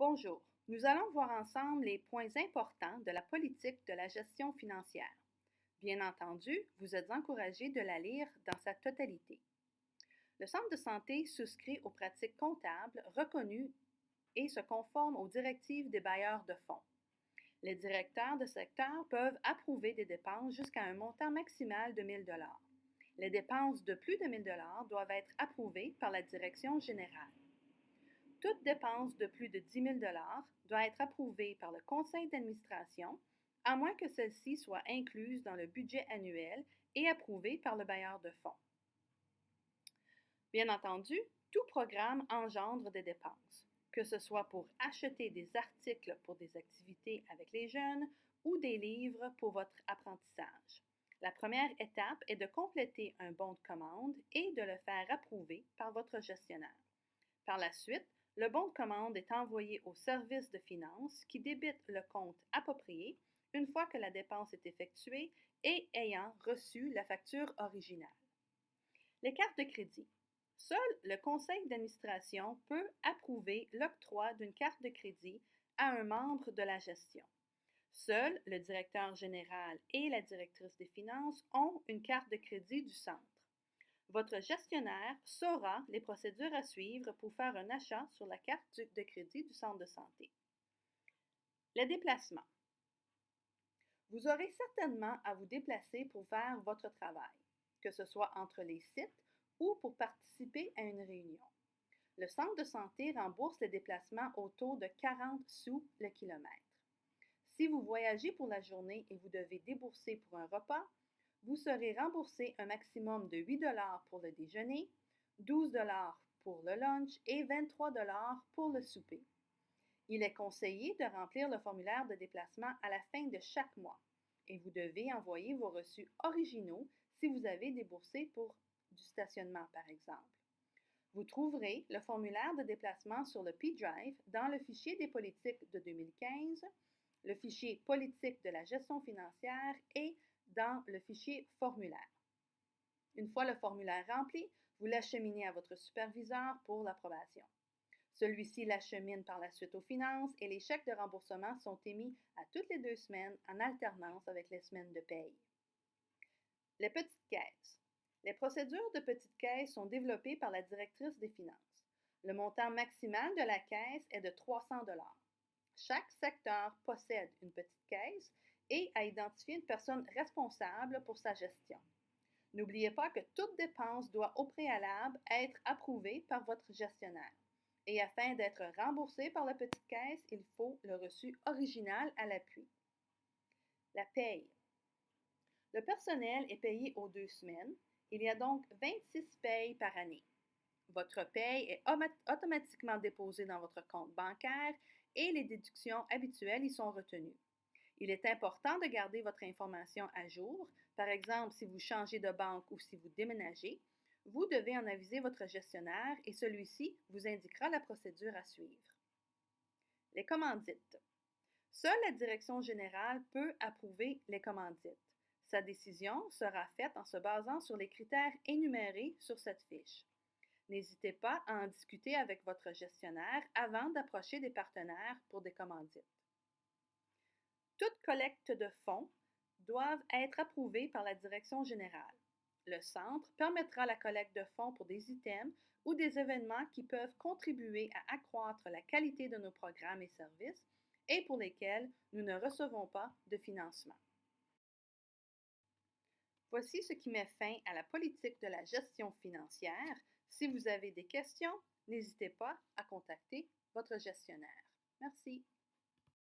Bonjour, nous allons voir ensemble les points importants de la politique de la gestion financière. Bien entendu, vous êtes encouragé de la lire dans sa totalité. Le Centre de santé souscrit aux pratiques comptables reconnues et se conforme aux directives des bailleurs de fonds. Les directeurs de secteur peuvent approuver des dépenses jusqu'à un montant maximal de 1 000 $. Les dépenses de plus de 1 000 $ doivent être approuvées par la direction générale. Toute dépense de plus de 10 000 $ doit être approuvée par le conseil d'administration, à moins que celle-ci soit incluse dans le budget annuel et approuvée par le bailleur de fonds. Bien entendu, tout programme engendre des dépenses, que ce soit pour acheter des articles pour des activités avec les jeunes ou des livres pour votre apprentissage. La première étape est de compléter un bon de commande et de le faire approuver par votre gestionnaire. Par la suite, le bon de commande est envoyé au service de finances qui débite le compte approprié une fois que la dépense est effectuée et ayant reçu la facture originale. Les cartes de crédit. Seul le conseil d'administration peut approuver l'octroi d'une carte de crédit à un membre de la gestion. Seul le directeur général et la directrice des finances ont une carte de crédit du centre. Votre gestionnaire saura les procédures à suivre pour faire un achat sur la carte de crédit du centre de santé. Les déplacements. Vous aurez certainement à vous déplacer pour faire votre travail, que ce soit entre les sites ou pour participer à une réunion. Le centre de santé rembourse les déplacements au taux de 40 sous le kilomètre. Si vous voyagez pour la journée et vous devez débourser pour un repas, vous serez remboursé un maximum de 8 $ pour le déjeuner, 12 $ pour le lunch et 23 $ pour le souper. Il est conseillé de remplir le formulaire de déplacement à la fin de chaque mois et vous devez envoyer vos reçus originaux si vous avez déboursé pour du stationnement, par exemple. Vous trouverez le formulaire de déplacement sur le P-Drive dans le fichier des politiques de 2015, le fichier politique de la gestion financière et dans le fichier formulaire. Une fois le formulaire rempli, vous l'acheminez à votre superviseur pour l'approbation. Celui-ci l'achemine par la suite aux finances et les chèques de remboursement sont émis à toutes les 2 semaines en alternance avec les semaines de paye. Les petites caisses. Les procédures de petites caisses sont développées par la directrice des finances. Le montant maximal de la caisse est de 300 $. Chaque secteur possède une petite caisse et a identifié une personne responsable pour sa gestion. N'oubliez pas que toute dépense doit au préalable être approuvée par votre gestionnaire. Et afin d'être remboursé par la petite caisse, il faut le reçu original à l'appui. La paye. Le personnel est payé aux 2 semaines. Il y a donc 26 payes par année. Votre paye est automatiquement déposée dans votre compte bancaire et les déductions habituelles y sont retenues. Il est important de garder votre information à jour. Par exemple, si vous changez de banque ou si vous déménagez, vous devez en aviser votre gestionnaire et celui-ci vous indiquera la procédure à suivre. Les commandites. Seule la direction générale peut approuver les commandites. Sa décision sera faite en se basant sur les critères énumérés sur cette fiche. N'hésitez pas à en discuter avec votre gestionnaire avant d'approcher des partenaires pour des commandites. Toute collecte de fonds doivent être approuvées par la direction générale. Le centre permettra la collecte de fonds pour des items ou des événements qui peuvent contribuer à accroître la qualité de nos programmes et services et pour lesquels nous ne recevons pas de financement. Voici ce qui met fin à la politique de la gestion financière. Si vous avez des questions, n'hésitez pas à contacter votre gestionnaire. Merci.